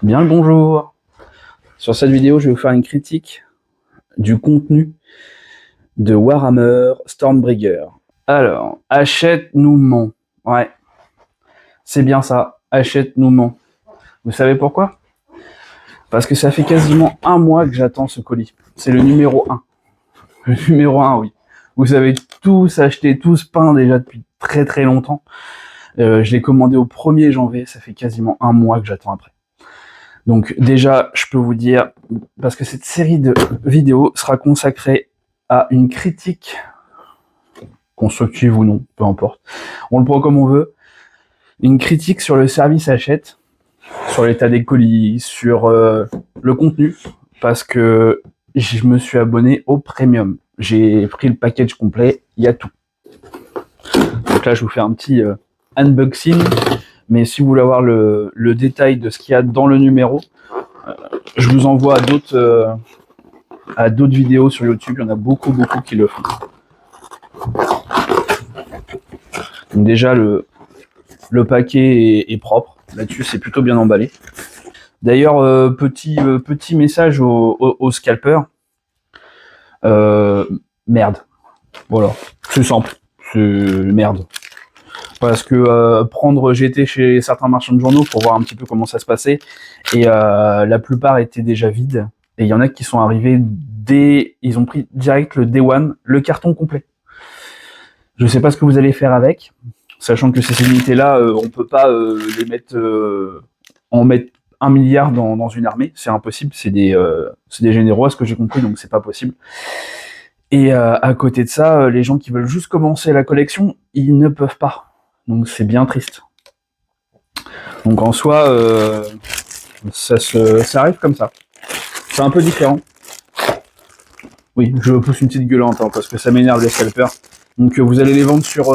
Bien le bonjour. Sur cette vidéo, je vais vous faire une critique du contenu de Warhammer Stormbreaker. Alors, Hachette nous ment. Ouais, c'est bien ça, Hachette nous ment. Vous savez pourquoi? Parce que ça fait quasiment un mois que j'attends ce colis. C'est le numéro 1. Le numéro 1, oui. Vous avez tous acheté, tous peint déjà depuis très très longtemps. Je l'ai commandé au 1er janvier, ça fait quasiment un mois que j'attends après. Donc déjà, je peux vous dire, parce que cette série de vidéos sera consacrée à une critique, constructive ou non, peu importe, on le prend comme on veut, une critique sur le service Hachette, sur l'état des colis, sur le contenu, parce que je me suis abonné au Premium. J'ai pris le package complet, il y a tout. Donc là, je vous fais un petit unboxing. Mais si vous voulez avoir le détail de ce qu'il y a dans le numéro, je vous envoie à d'autres vidéos sur YouTube. Il y en a beaucoup qui le font. Donc déjà, le paquet est propre. Là-dessus, c'est plutôt bien emballé. D'ailleurs, petit message aux scalpers. Merde. Voilà. C'est simple. C'est merde. Parce que j'ai été chez certains marchands de journaux pour voir un petit peu comment ça se passait, et la plupart étaient déjà vides, et il y en a qui sont arrivés ils ont pris direct le Day One, le carton complet. Je sais pas ce que vous allez faire avec, sachant que ces unités-là, on peut pas en mettre 1 milliard dans une armée, c'est impossible, c'est des généraux à ce que j'ai compris, donc c'est pas possible. Et à côté de ça, les gens qui veulent juste commencer la collection, ils ne peuvent pas. Donc c'est bien triste. Donc en soi, ça arrive comme ça. C'est un peu différent. Oui, je pousse une petite gueulante hein, parce que ça m'énerve les scalpers. Donc vous allez les vendre sur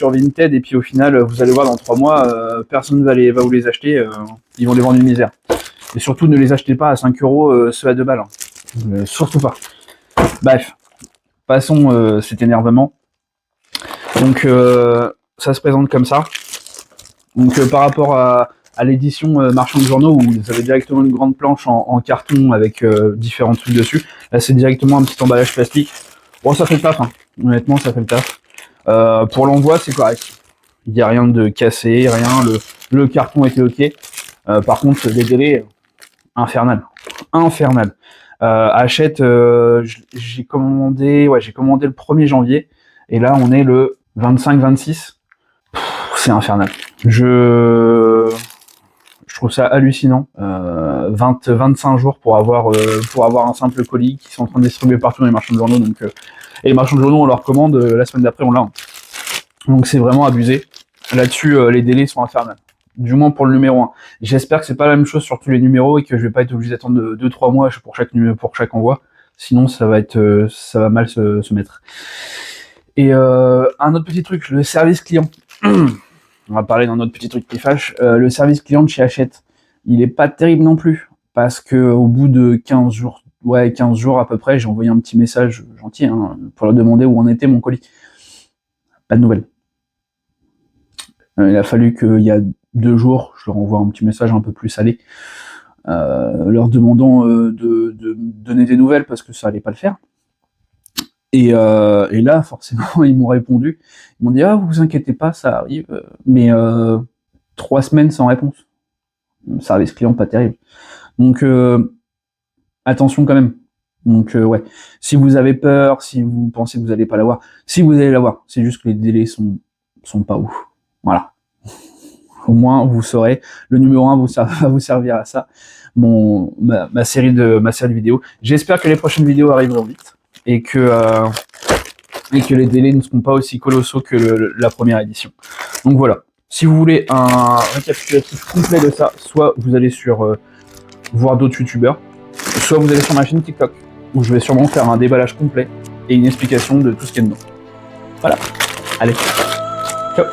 Vinted, et puis au final, vous allez voir dans 3 mois, personne va vous les acheter, ils vont les vendre une misère. Et surtout, ne les achetez pas à 5 €, ceux à 2 balles. Hein. Surtout pas. Bref, passons cet énervement. Donc ça se présente comme ça. Donc par rapport à l'édition marchand de journaux, où vous avez directement une grande planche en carton avec différents trucs dessus, là c'est directement un petit emballage plastique. Bon, ça fait le taf, hein. Honnêtement ça fait le taf. Pour l'envoi c'est correct, il n'y a rien de cassé, rien, le carton était ok. Par contre les délais, infernal. Hachette, j'ai commandé le 1er janvier, et là on est le 25-26. C'est infernal. Je trouve ça hallucinant. 25 jours pour avoir un simple colis qui sont en train de distribuer partout dans les marchands de journaux. Donc, et les marchands de journaux, on leur commande, la semaine d'après, on l'a. Donc c'est vraiment abusé. Là-dessus, les délais sont infernales. Du moins pour le numéro 1. J'espère que c'est pas la même chose sur tous les numéros, et que je vais pas être obligé d'attendre 2-3 mois pour chaque envoi. Sinon, ça va mal se mettre. Et un autre petit truc, le service client. On va parler d'un autre petit truc qui fâche. Le service client de chez Hachette, il est pas terrible non plus, parce que au bout de 15 jours à peu près, j'ai envoyé un petit message gentil hein, pour leur demander où en était mon colis. Pas de nouvelles. Il a fallu qu'il y a 2 jours, je leur envoie un petit message un peu plus salé, leur demandant de donner des nouvelles, parce que ça allait pas le faire. Et là, forcément, ils m'ont répondu. Ils m'ont dit « Ah, vous inquiétez pas, ça arrive. » Mais 3 semaines sans réponse. Service client pas terrible. Donc, attention quand même. Donc, ouais. Si vous avez peur, si vous pensez que vous n'allez pas l'avoir, si vous allez l'avoir, c'est juste que les délais sont pas ouf. Voilà. Au moins, vous saurez. Le numéro 1 va vous servir à ça. Ma série de vidéos. J'espère que les prochaines vidéos arriveront vite. Et que les délais ne seront pas aussi colossaux que la première édition. Donc voilà. Si vous voulez un récapitulatif complet de ça, soit vous allez voir d'autres youtubeurs, soit vous allez sur ma chaîne TikTok, où je vais sûrement faire un déballage complet et une explication de tout ce qu'il y a dedans. Voilà. Allez. Ciao.